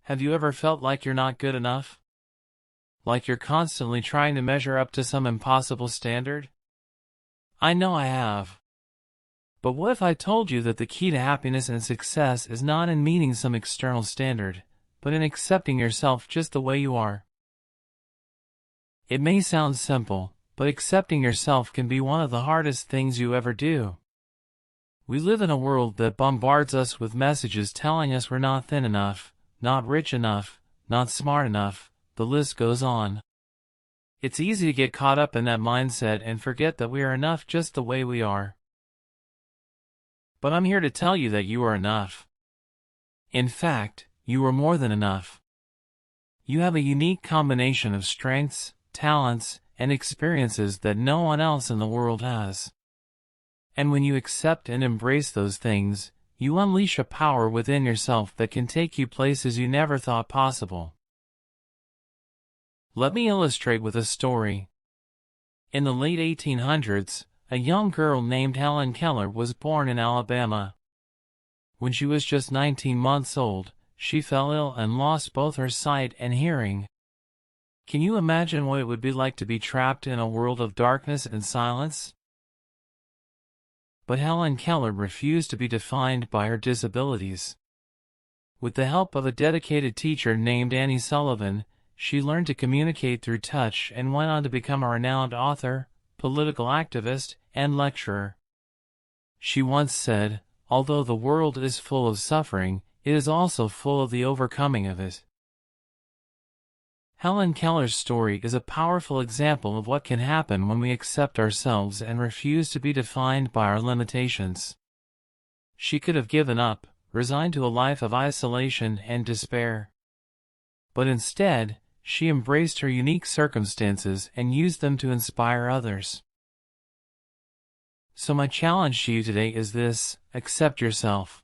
Have you ever felt like you're not good enough? Like you're constantly trying to measure up to some impossible standard? I know I have. But what if I told you that the key to happiness and success is not in meeting some external standard, but in accepting yourself just the way you are? It may sound simple, but accepting yourself can be one of the hardest things you ever do. We live in a world that bombards us with messages telling us we're not thin enough, not rich enough, not smart enough, the list goes on. It's easy to get caught up in that mindset and forget that we are enough just the way we are. But I'm here to tell you that you are enough. In fact, you are more than enough. You have a unique combination of strengths, talents, and experiences that no one else in the world has. And when you accept and embrace those things, you unleash a power within yourself that can take you places you never thought possible. Let me illustrate with a story. In the late 1800s, a young girl named Helen Keller was born in Alabama. When she was just 19 months old, she fell ill and lost both her sight and hearing. Can you imagine what it would be like to be trapped in a world of darkness and silence? But Helen Keller refused to be defined by her disabilities. With the help of a dedicated teacher named Annie Sullivan, she learned to communicate through touch and went on to become a renowned author, political activist, and lecturer. She once said, "Although the world is full of suffering, it is also full of the overcoming of it." Helen Keller's story is a powerful example of what can happen when we accept ourselves and refuse to be defined by our limitations. She could have given up, resigned to a life of isolation and despair. But instead, she embraced her unique circumstances and used them to inspire others. So my challenge to you today is this: accept yourself.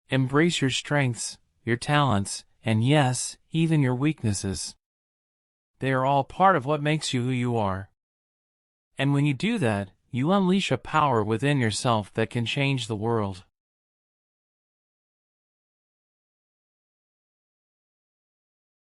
Embrace your strengths, your talents, and yes, even your weaknesses. They are all part of what makes you who you are. And when you do that, you unleash a power within yourself that can change the world.